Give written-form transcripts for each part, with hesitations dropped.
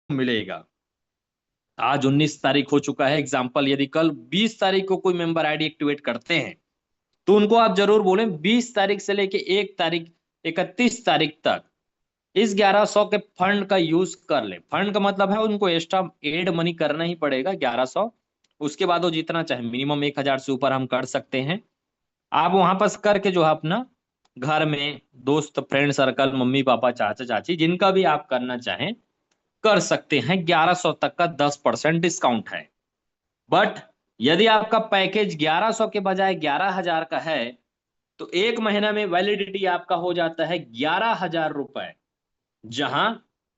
मिलेगा। आज 19 तारीख हो चुका है, एग्जाम्पल यदि कल 20 तारीख को कोई मेंबर आईडी एक्टिवेट करते हैं तो उनको आप जरूर बोलें 20 तारीख से लेके 1 तारीख 31 तारीख तक इस 1100 के फंड का यूज कर ले। फंड का मतलब है उनको एक्स्ट्रा एड मनी करना ही पड़ेगा 1100। उसके बाद वो जितना चाहे मिनिमम 1000 से ऊपर हम कर सकते हैं। आप वहां पर करके जो है अपना घर में दोस्त फ्रेंड सर्कल मम्मी पापा चाचा चाची जिनका भी आप करना चाहें कर सकते हैं। 1100 तक का 10% डिस्काउंट है। बट यदि आपका पैकेज 1100 के बजाय 11,000 का है तो एक महीना में वैलिडिटी आपका हो जाता है 11,000 रुपए। जहां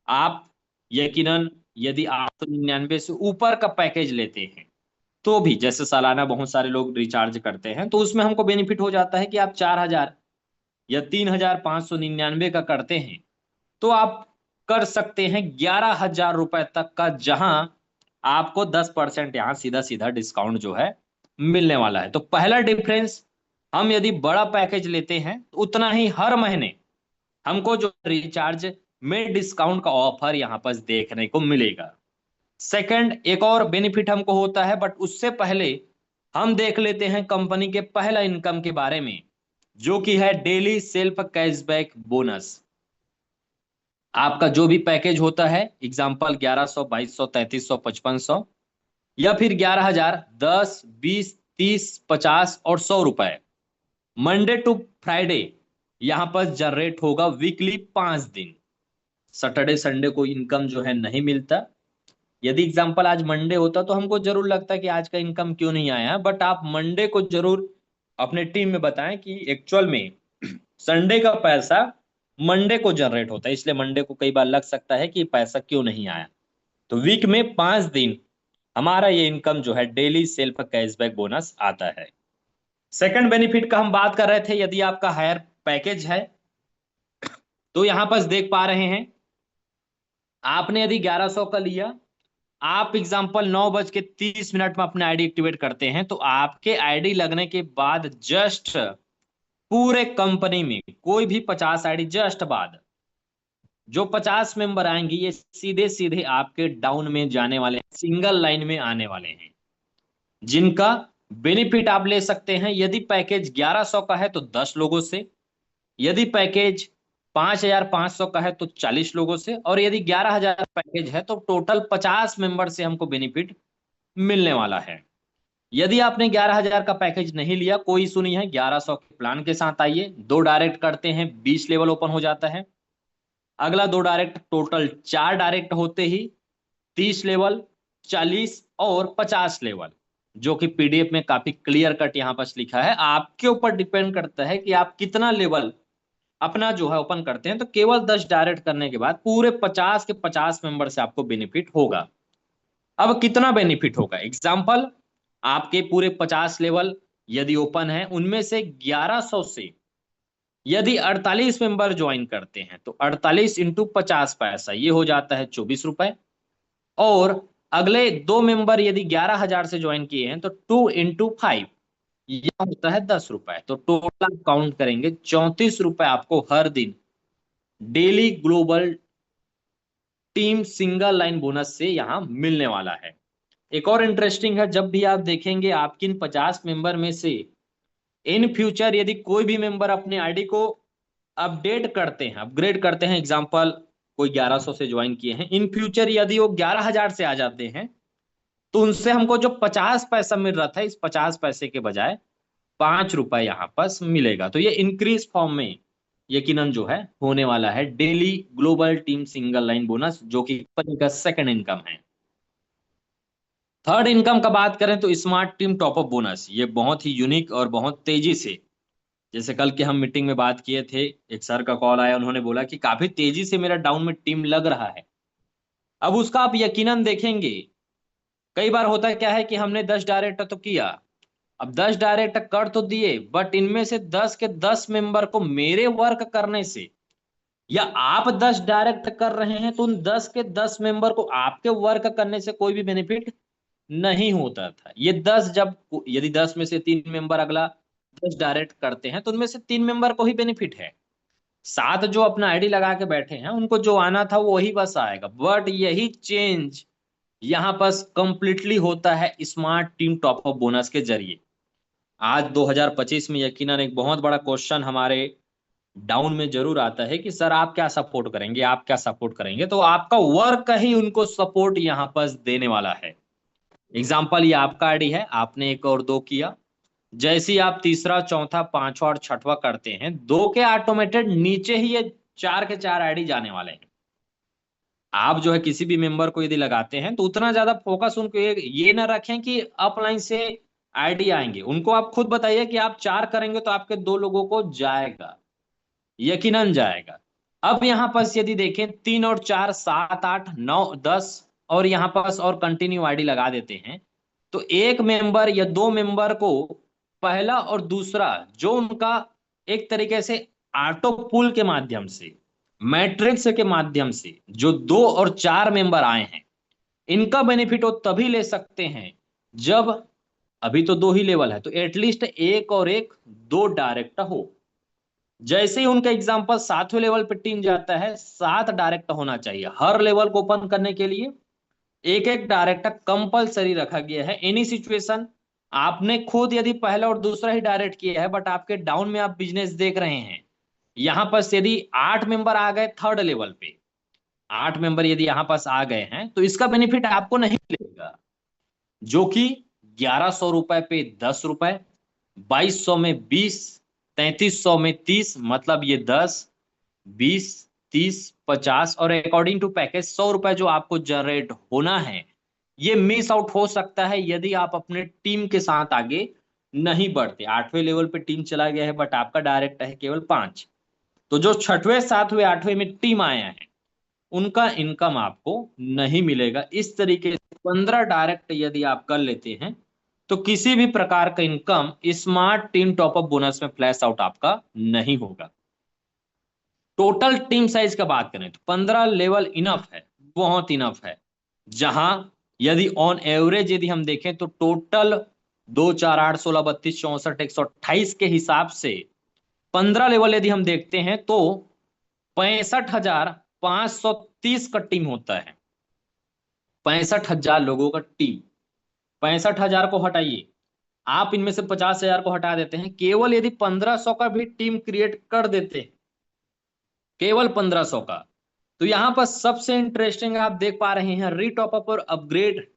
आप यकीनन यदि 899 से ऊपर का पैकेज लेते हैं तो भी, जैसे सालाना बहुत सारे लोग रिचार्ज करते हैं, तो उसमें हमको बेनिफिट हो जाता है कि आप 4,000 या 3,599 का करते हैं तो आप कर सकते हैं 11,000 रुपए तक का, जहां आपको 10% यहां सीधा सीधा डिस्काउंट जो है मिलने वाला है। तो पहला डिफरेंस, हम यदि बड़ा पैकेज लेते हैं तो उतना ही हर महीने हमको जो रिचार्ज में डिस्काउंट का ऑफर यहां पर देखने को मिलेगा। सेकंड, एक और बेनिफिट हमको होता है, बट उससे पहले हम देख लेते हैं कंपनी के पहला इनकम के बारे में, जो कि है डेली सेल्फ कैशबैक बोनस। आपका जो भी पैकेज होता है, एग्जाम्पल 1100, 2200, 3300, 5500 या फिर 11,000, 10, 20, 30, 50 और 100 रुपए, मंडे टू फ्राइडे यहां पर जनरेट होगा वीकली 5 दिन। सैटरडे संडे को इनकम जो है नहीं मिलता। यदि एग्जाम्पल आज मंडे होता तो हमको जरूर लगता कि आज का इनकम क्यों नहीं आया, बट आप मंडे को जरूर अपने टीम में बताएं कि एक्चुअल में संडे का पैसा मंडे को जनरेट होता है, इसलिए मंडे को कई बार लग सकता है कि पैसा क्यों नहीं आया। तो वीक में 5 दिन हमारा ये इनकम जो है डेली सेल्फ कैशबैक बोनस आता है। सेकंड बेनिफिट का हम बात कर रहे थे, यदि आपका हायर पैकेज है तो यहां पर देख पा रहे हैं आपने यदि 1100 का लिया, आप एग्जाम्पल 9:30 में अपने आईडी एक्टिवेट करते हैं तो आपके आईडी लगने के बाद जस्ट पूरे कंपनी में कोई भी 50 आईडी जस्ट बाद जो 50 मेंबर आएंगे ये सीधे सीधे आपके डाउन में जाने वाले हैं, सिंगल लाइन में आने वाले हैं, जिनका बेनिफिट आप ले सकते हैं। यदि पैकेज 1100 का है तो 10 लोगों से, यदि पैकेज 5,500 का है तो 40 लोगों से, और यदि 11,000 पैकेज है तो टोटल 50 मेंबर से हमको बेनिफिट मिलने वाला है। यदि आपने 11,000 का पैकेज नहीं लिया, कोई इशू नहीं है, 1100 के प्लान के साथ आइए। 2 डायरेक्ट करते हैं 20 लेवल ओपन हो जाता है। अगला 2 डायरेक्ट, टोटल 4 डायरेक्ट होते ही 30 लेवल, 40 और 50 लेवल, जो कि पीडीएफ में काफी क्लियर कट यहाँ पर लिखा है। आपके ऊपर डिपेंड करता है कि आप कितना लेवल अपना जो है ओपन करते हैं। तो केवल 10 डायरेक्ट करने के बाद पूरे 50 के 50 मेंबर से आपको बेनिफिट होगा। अब कितना बेनिफिट होगा, एग्जाम्पल आपके पूरे 50 लेवल यदि ओपन है, उनमें से 1100 से यदि 48 मेंबर ज्वाइन करते हैं तो 48 इंटू 50 पैसा, ये हो जाता है 24 रुपए। और अगले 2 मेंबर यदि 11,000 से ज्वाइन किए हैं तो 2 इंटू 5, यह होता है 10 रुपए। तो टोटल काउंट करेंगे 34 रुपए आपको हर दिन daily global team single line bonus से यहां मिलने वाला है। एक और इंटरेस्टिंग है, जब भी आप देखेंगे आपके इन 50 मेंबर में से इन फ्यूचर यदि कोई भी मेंबर अपने आईडी को अपडेट करते हैं, अपग्रेड करते हैं, एग्जांपल कोई 1100 से ज्वाइन किए हैं, इन फ्यूचर यदि वो 11,000 से आ जाते हैं तो उनसे हमको जो 50 पैसा मिल रहा था, इस 50 पैसे के बजाय 5 रुपए यहाँ पर मिलेगा। तो ये इंक्रीज फॉर्म में यकीनन जो है होने वाला है daily global team single line bonus, जो कि कंपनी का सेकंड इनकम है। थर्ड इनकम का बात करें तो स्मार्ट टीम टॉपअप बोनस, ये बहुत ही यूनिक और बहुत तेजी से, जैसे कल के हम मीटिंग में बात किए थे, एक सर का कॉल आया, उन्होंने बोला कि काफी तेजी से मेरा डाउन में टीम लग रहा है। अब उसका आप यकीनन देखेंगे, कई बार होता क्या है कि हमने 10 डायरेक्ट तो किया, अब 10 डायरेक्ट कर तो दिए, बट इनमें से 10 के 10 मेंबर को मेरे वर्क करने से, या आप 10 डायरेक्ट कर रहे हैं तो उन 10 के 10 मेंबर को आपके वर्क करने से कोई भी बेनिफिट नहीं होता था। ये 10 जब यदि 10 में से 3 मेंबर अगला 10 डायरेक्ट करते हैं तो उनमें से 3 मेंबर को ही बेनिफिट है। सात जो अपना आईडी लगा के बैठे हैं उनको जो आना था वो वही बस आएगा, बट यही चेंज यहाँ बस कंप्लीटली होता है smart team top up bonus के जरिए। आज 2025 में यकीनन एक बहुत बड़ा क्वेश्चन हमारे डाउन में जरूर आता है कि सर आप क्या सपोर्ट करेंगे, आप क्या सपोर्ट करेंगे, तो आपका वर्क ही उनको सपोर्ट यहाँ पर देने वाला है। एग्जाम्पल, ये आपका आईडी है, आपने एक और दो किया, जैसे ही आप तीसरा चौथा पांचवा और छठवा करते हैं, दो के ऑटोमेटेड नीचे ही ये चार के चार आईडी जाने वाले हैं। आप जो है किसी भी मेंबर को यदि लगाते हैं तो उतना ज्यादा फोकस उनको ये ना रखें कि अपलाइन से आईडी आएंगे, उनको आप खुद बताइए कि आप चार करेंगे तो आपके दो लोगों को जाएगा, यकीनन जाएगा। अब यहां पर यदि देखें, तीन और चार, सात आठ नौ दस, और यहां पर और कंटिन्यू आईडी लगा देते हैं, तो एक मेंबर या दो मेंबर को पहला और दूसरा जो उनका एक तरीके से ऑटो पुल के माध्यम से, मैट्रिक्स के माध्यम से जो दो और चार मेंबर आए हैं, इनका बेनिफिट वो तभी ले सकते हैं जब, अभी तो दो ही लेवल है, तो एटलीस्ट एक और एक दो डायरेक्ट हो। जैसे ही उनका एग्जाम्पल सातवें लेवल पे टीम जाता है, सात डायरेक्ट होना चाहिए। हर लेवल को ओपन करने के लिए एक एक डायरेक्ट कंपलसरी रखा गया है। एनी सिचुएशन, आपने खुद यदि पहला और दूसरा ही डायरेक्ट किया है बट आपके डाउन में आप बिजनेस देख रहे हैं, यहां पर यदि आठ मेंबर आ गए थर्ड लेवल पे, आठ मेंबर यदि यहां पास आ गए हैं, तो इसका बेनिफिट आपको नहीं मिलेगा, जो कि 1100 रुपए पे 10 रुपए, 2200 में 20, 3300 में 30, मतलब ये 10, 20, 30, 50, और अकॉर्डिंग टू पैकेज 100 रुपए जो आपको जनरेट होना है, ये मिस आउट हो सकता है यदि आप अपने टीम के साथ आगे नहीं बढ़ते। आठवें लेवल पे टीम चला गया है बट आपका डायरेक्ट है केवल 5, तो जो छठवें सातवें आठवें में टीम आया है उनका इनकम आपको नहीं मिलेगा। इस तरीके से 15 डायरेक्ट यदि आप कर लेते हैं तो किसी भी प्रकार का income smart team top up bonus में फ्लैश आउट आपका नहीं होगा। टोटल टीम साइज का बात करें तो 15 लेवल इनफ है, बहुत इनफ है। जहां यदि ऑन एवरेज यदि हम देखें तो टोटल 2, 4, 8, 16, 32, 64, 128 के हिसाब से 15 लेवल यदि हम देखते हैं तो 65,530 का टीम होता है। 65,000 लोगों का टीम, 65,000 को हटाइए, आप इनमें से 50,000 को हटा देते हैं, केवल यदि 1500 का भी टीम क्रिएट कर देते हैं, केवल 1500 का, तो यहां पर सबसे इंटरेस्टिंग आप देख पा रहे हैं रीटॉप अप और अपग्रेड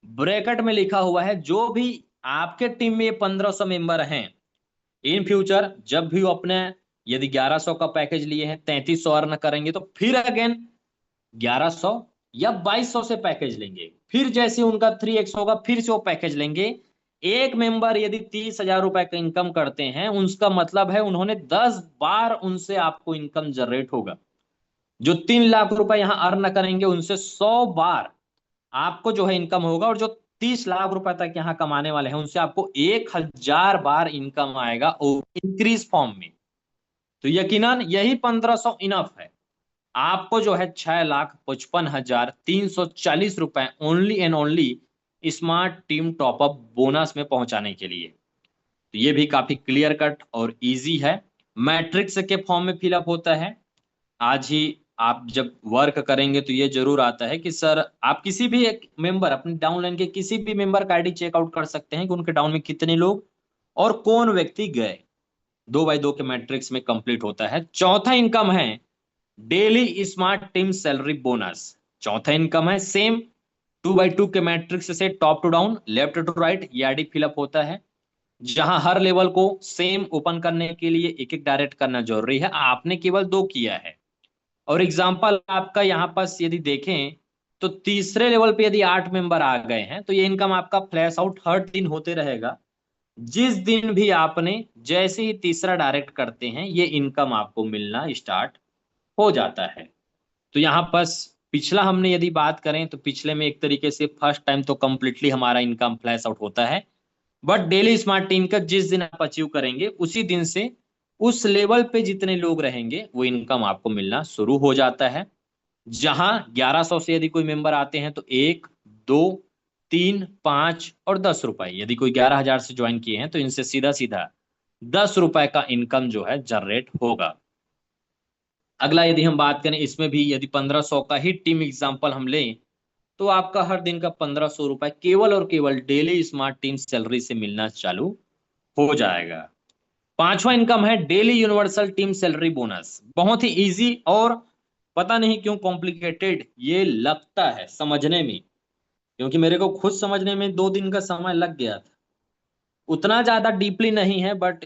ब्रैकेट में लिखा हुआ है। जो भी आपके टीम में 1500 मेंबर हैं, इन फ्यूचर जब भी वो अपने यदि 1100 का पैकेज लिए हैं, 3300 अर्न करेंगे, तो फिर अगेन 1100 या 2200 से पैकेज लेंगे, फिर जैसे उनका 3x होगा फिर से वो पैकेज लेंगे। एक मेंबर यदि 30,000 रुपए का इनकम करते हैं, उसका मतलब है उन्होंने 10 बार उनसे आपको इनकम जनरेट होगा। जो 3 लाख रुपए यहाँ अर्न करेंगे उनसे 100 बार आपको जो है इनकम होगा, और जो 30 लाख रुपए तक यहाँ कमाने वाले हैं उनसे आपको 1,000 बार इनकम आएगा इंक्रीज फॉर्म में। तो यकीनन यही 1500 इनफ है आपको जो है 6,55,340 रुपए only and only smart team top up bonus में पहुंचाने के लिए। तो ये भी काफी क्लियर कट और इजी है, मैट्रिक्स के फॉर्म में फिलअप होता है। आज ही आप जब वर्क करेंगे तो ये जरूर आता है कि सर आप किसी भी एक मेंबर, अपने डाउनलाइन के किसी भी मेंबर का आईडी चेकआउट कर सकते हैं कि उनके डाउन में कितने लोग और कौन व्यक्ति गए। 2x2 के मैट्रिक्स में कंप्लीट होता है। चौथा इनकम है daily smart team salary bonus. चौथा इनकम है सेम 2x2 के मैट्रिक्स से top to down, left to right ये आईडी फिलअप होता है, जहां हर लेवल को सेम ओपन करने के लिए एक एक डायरेक्ट करना जरूरी है। आपने केवल दो किया है, और एग्जाम्पल आपका यहाँ पास यदि देखें तो तीसरे लेवल पे यदि 8 मेंबर आ गए हैं तो ये इनकम आपका फ्लैश आउट हर दिन होते रहेगा। जिस दिन भी आपने जैसे ही तीसरा डायरेक्ट करते हैं ये इनकम आपको मिलना स्टार्ट हो जाता है। तो यहाँ बस पिछला हमने यदि बात करें तो पिछले में एक तरीके से फर्स्ट टाइम तो कंप्लीटली हमारा इनकम फ्लैश आउट होता है, बट डेली स्मार्ट टीम का जिस दिन आप अचीव करेंगे उसी दिन से उस लेवल पे जितने लोग रहेंगे वो इनकम आपको मिलना शुरू हो जाता है। जहां 1100 से यदि कोई मेंबर आते हैं तो 1, 2, 3, 5 और 10 रुपए, यदि कोई 11,000 से ज्वाइन किए हैं तो इनसे सीधा सीधा 10 रुपए का इनकम जो है जनरेट होगा। अगला यदि हम बात करें, इसमें भी यदि 1500 का ही टीम एग्जाम्पल हम लें, तो आपका हर दिन का 1500 रुपए केवल और केवल डेली स्मार्ट टीम सैलरी से मिलना चालू हो जाएगा। पांचवा इनकम है daily universal team salary bonus. बहुत ही इजी और पता नहीं क्यों कॉम्प्लिकेटेड ये लगता है समझने में, क्योंकि मेरे को खुद समझने में 2 दिन का समय लग गया था। उतना ज्यादा डीपली नहीं है, बट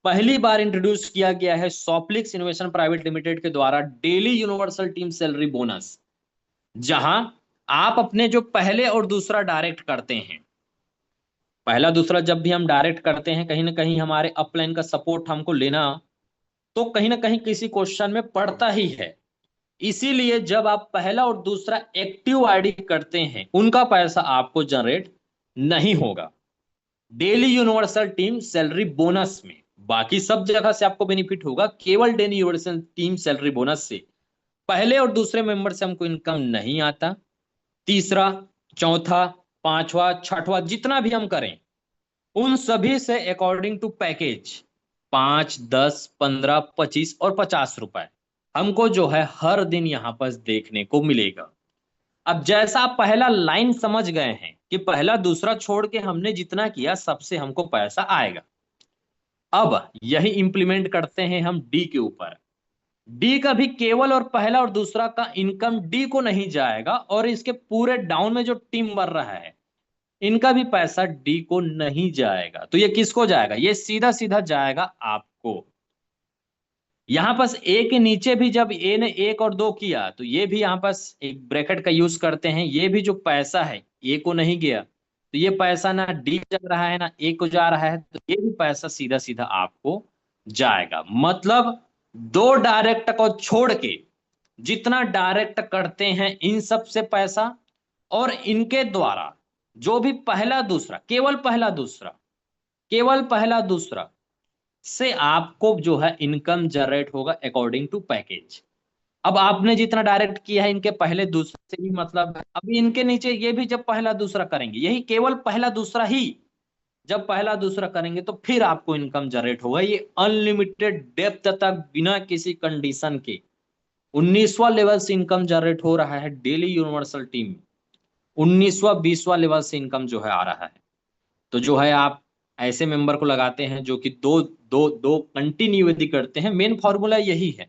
पहली बार इंट्रोड्यूस किया गया है सॉप्लिक्स इनोवेशन प्राइवेट लिमिटेड के द्वारा daily universal team salary bonus, जहां आप अपने जो पहले और दूसरा डायरेक्ट करते हैं, पहला दूसरा जब भी हम डायरेक्ट करते हैं, कहीं ना कहीं हमारे अपलाइन का सपोर्ट हमको लेना तो कहीं ना कहीं किसी क्वेश्चन में पड़ता ही है। इसीलिए जब आप पहला और दूसरा एक्टिव आईडी करते हैं, उनका पैसा आपको जनरेट नहीं होगा daily universal team salary bonus में। बाकी सब जगह से आपको बेनिफिट होगा, केवल daily universal team salary bonus से पहले और दूसरे मेंबर से हमको इनकम नहीं आता। तीसरा, चौथा, पांचवा, छठवा जितना भी हम करें, उन सभी से अकॉर्डिंग टू पैकेज 5, 10, 15, 25 और 50 रुपए हमको जो है हर दिन यहां पर देखने को मिलेगा। अब जैसा आप पहला लाइन समझ गए हैं कि पहला दूसरा छोड़ के हमने जितना किया सबसे हमको पैसा आएगा, अब यही इंप्लीमेंट करते हैं हम डी के ऊपर। डी का भी केवल और पहला और दूसरा का इनकम डी को नहीं जाएगा, और इसके पूरे डाउन में जो टीम बन रहा है इनका भी पैसा डी को नहीं जाएगा। तो ये किसको जाएगा? ये सीधा सीधा जाएगा आपको। यहां पास ए के नीचे भी जब ए ने 1 और 2 किया, तो ये भी यहां पास एक ब्रैकेट का यूज करते हैं, ये भी जो पैसा है ए को नहीं गया, तो ये पैसा ना डी जा रहा है ना ए को जा रहा है, तो ये भी पैसा सीधा सीधा आपको जाएगा। मतलब 2 डायरेक्ट को छोड़ के जितना डायरेक्ट करते हैं इन सब से पैसा, और इनके द्वारा जो भी पहला दूसरा, केवल पहला दूसरा, केवल पहला दूसरा से आपको जो है इनकम जनरेट होगा अकॉर्डिंग टू पैकेज। अब आपने जितना डायरेक्ट किया है इनके पहले दूसरे से भी मतलब है, अभी इनके नीचे ये भी जब पहला दूसरा करेंगे, यही केवल पहला दूसरा ही जब पहला दूसरा करेंगे तो फिर आपको इनकम जनरेट होगा। ये अनलिमिटेड डेप्थ तक बिना किसी कंडीशन के 19वां लेवल से इनकम जनरेट हो रहा है डेली यूनिवर्सल टीम। 19वां 20वां लेवल से इनकम जो है आ रहा है। तो जो है आप ऐसे मेंबर को लगाते हैं जो कि दो दो दो कंटिन्यू यदि करते हैं, मेन फॉर्मूला यही है।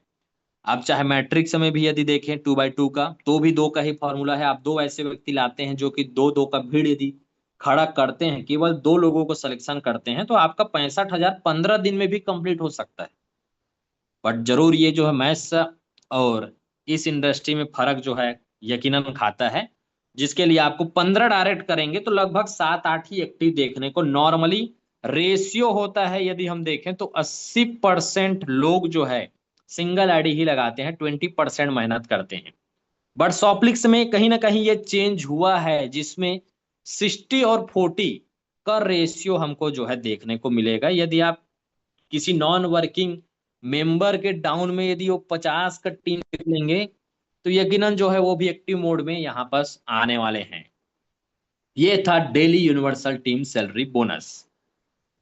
आप चाहे मैट्रिक्स में भी यदि देखें 2/2 का, तो भी 2 का ही फॉर्मूला है। आप 2 ऐसे व्यक्ति लाते हैं जो कि 2-2 का भीड़ यदि खड़ा करते हैं, केवल 2 लोगों को सिलेक्शन करते हैं, तो आपका 65,000 15 दिन में भी कंप्लीट हो सकता है। बट जरूर ये जो है मैथ्स और इस इंडस्ट्री में फर्क जो है यकीनन खाता है, जिसके लिए आपको 15 डायरेक्ट करेंगे तो लगभग 7-8 ही एक्टिव देखने को नॉर्मली रेशियो होता है। यदि हम देखें तो 80% लोग जो है सिंगल आईडी ही लगाते हैं, 20% मेहनत करते हैं। बट सॉप्लिक्स में कहीं ना कहीं ये चेंज हुआ है, जिसमें 60 और 40 का रेशियो हमको जो है देखने को मिलेगा। यदि आप किसी नॉन वर्किंग मेंबर के डाउन में यदि वो 50 का टीम लेंगे, तो यकीनन जो है वो भी एक्टिव मोड में यहाँ पास आने वाले हैं। ये था daily universal team salary bonus.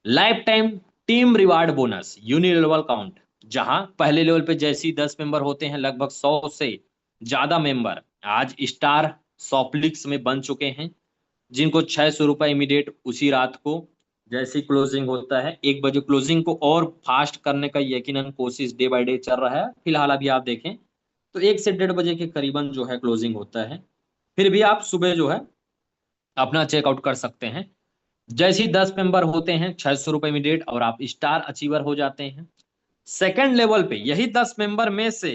Lifetime team reward bonus unilevel count, जहां पहले लेवल पे जैसे ही 10 मेंबर होते हैं, लगभग 100 से ज्यादा मेंबर आज स्टार सॉप्लिक्स में बन चुके हैं, जिनको 600 रुपए इमीडिएट उसी रात को जैसे क्लोजिंग होता है 1 बजे, क्लोजिंग को और फास्ट करने का यकीनन कोशिश डे बाय डे चल रहा है। फिलहाल अभी आप देखें तो 1 से 1:30 बजे के करीबन जो है क्लोजिंग होता है। फिर भी आप सुबह जो है अपना चेकआउट कर सकते हैं। जैसे ही 10 मेंबर होते हैं 600 रुपए इमीडिएट और आप स्टार अचीवर हो जाते हैं। सेकेंड लेवल पे यही 10 मेंबर में से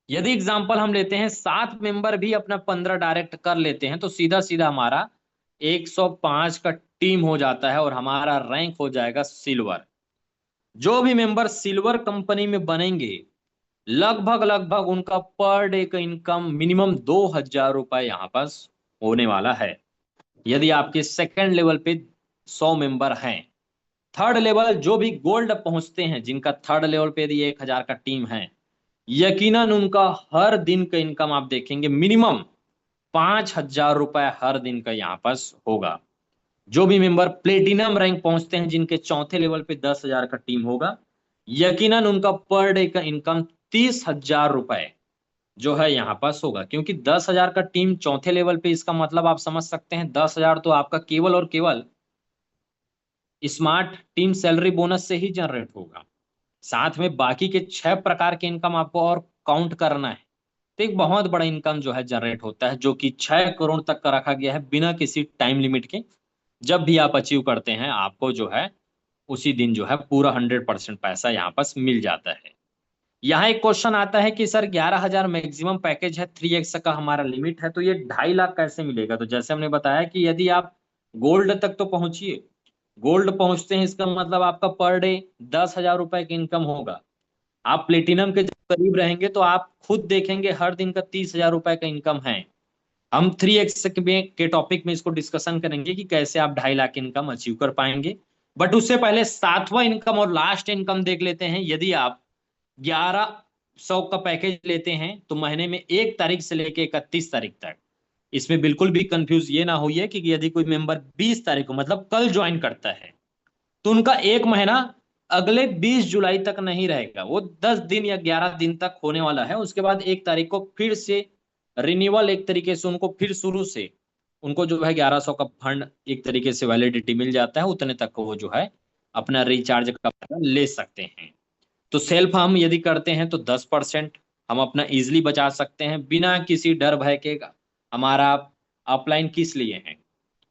यदि एग्जाम्पल हम लेते हैं 7 मेंबर भी अपना 15 डायरेक्ट कर लेते हैं, तो सीधा सीधा हमारा 105 का टीम हो जाता है और हमारा रैंक हो जाएगा सिल्वर। जो भी मेंबर सिल्वर कंपनी में बनेंगे, लगभग लगभग उनका पर डे का इनकम मिनिमम 2,000 रुपए यहाँ पास होने वाला है, यदि आपके सेकेंड लेवल पे 100 मेंबर हैं। थर्ड लेवल जो भी गोल्ड पहुंचते हैं, जिनका थर्ड लेवल पे यदि 1,000 का टीम है, यकीनन उनका हर दिन का इनकम आप देखेंगे मिनिमम 5,000 रुपए हर दिन का यहाँ पास होगा। जो भी मेंबर प्लेटिनम रैंक पहुंचते हैं, जिनके चौथे लेवल पे 10,000 का टीम होगा, यकीनन उनका पर डे का इनकम 30,000 रुपए जो है यहाँ पास होगा, क्योंकि 10,000 का टीम चौथे लेवल पे, इसका मतलब आप समझ सकते हैं 10,000 तो आपका केवल और केवल स्मार्ट टीम सैलरी बोनस से ही जनरेट होगा। साथ में बाकी के 6 प्रकार के इनकम आपको और काउंट करना है, तो एक बहुत बड़ा इनकम जो है जनरेट होता है, जो कि 6 करोड़ तक का रखा गया है बिना किसी टाइम लिमिट के। जब भी आप अचीव करते हैं आपको जो है उसी दिन जो है पूरा 100% पैसा यहाँ पास मिल जाता है। यहाँ एक क्वेश्चन आता है कि सर 11,000 मैक्सिमम पैकेज है, 3x का हमारा लिमिट है, तो ये 2.5 लाख कैसे मिलेगा? तो जैसे हमने बताया कि यदि आप गोल्ड तक तो पहुंचिए, गोल्ड पहुंचते हैं इसका मतलब आपका पर डे 10,000 रुपए की इनकम होगा। आप प्लेटिनम के जब करीब रहेंगे तो आप खुद देखेंगे हर दिन का 30,000 रुपए का इनकम है। हम 3x के टॉपिक में इसको डिस्कशन करेंगे कि कैसे आप 2.5 लाख इनकम अचीव कर पाएंगे। बट उससे पहले 7वां इनकम और लास्ट इनकम देख लेते हैं। यदि आप 1100 का पैकेज लेते हैं तो महीने में 1 तारीख से लेके 31 तारीख तक, इसमें बिल्कुल भी कंफ्यूज ये ना होइए कि यदि कोई मेंबर 20 तारीख को मतलब कल ज्वाइन करता है तो उनका 1 महीना अगले 20 जुलाई तक नहीं रहेगा, वो 10 दिन या 11 दिन तक होने वाला है। उसके बाद 1 तारीख को फिर से रिन्यूअल, एक तरीके से उनको फिर शुरू से उनको जो है 1100 का फंड एक तरीके से वैलिडिटी मिल जाता है, उतने तक को वो जो है अपना रिचार्ज का ले सकते हैं। तो सेल्फ हम यदि करते हैं तो 10% हम अपना इजिली बचा सकते हैं बिना किसी डर भय के। हमारा अपलाइन किस लिए है,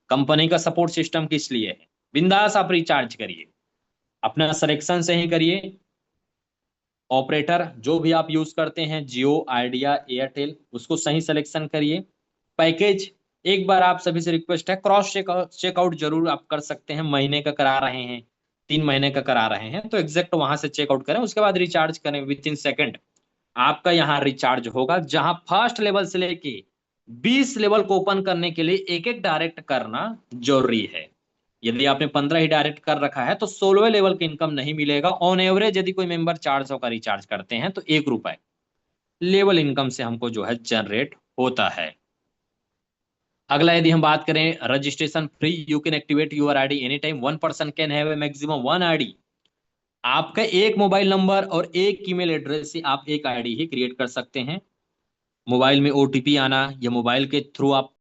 कंपनी का सपोर्ट सिस्टम किस लिए है, बिंदास आप रिचार्ज करिए, अपना सिलेक्शन सही करिए। ऑपरेटर जो भी आप यूज करते हैं, जियो, आइडिया, एयरटेल, उसको सही सिलेक्शन करिए। पैकेज एक बार आप सभी से रिक्वेस्ट है, क्रॉस चेकआउट जरूर आप कर सकते हैं। महीने का करा रहे हैं, 3 महीने का करा रहे हैं तो एग्जैक्ट वहां से चेकआउट करें, उसके बाद रिचार्ज करें। विद इन सेकेंड आपका यहाँ रिचार्ज होगा। जहां फर्स्ट लेवल से लेके 20 लेवल को ओपन करने के लिए एक एक डायरेक्ट करना जरूरी है। यदि आपने 15 ही डायरेक्ट कर रखा है तो 16वें लेवल की इनकम नहीं मिलेगा। ऑन एवरेज यदि कोई मेंबर 400 का रिचार्ज करते हैं तो 1 रुपए लेवल इनकम से हमको जो है जनरेट होता है। अगला यदि हम बात करें registration free, you can activate your ID any time, 1 person can have a maximum 1 ID. आपका एक मोबाइल नंबर और एक ईमेल एड्रेस से आप एक आईडी ही क्रिएट कर सकते हैं। मोबाइल में ओटीपी आना या मोबाइल के थ्रू आप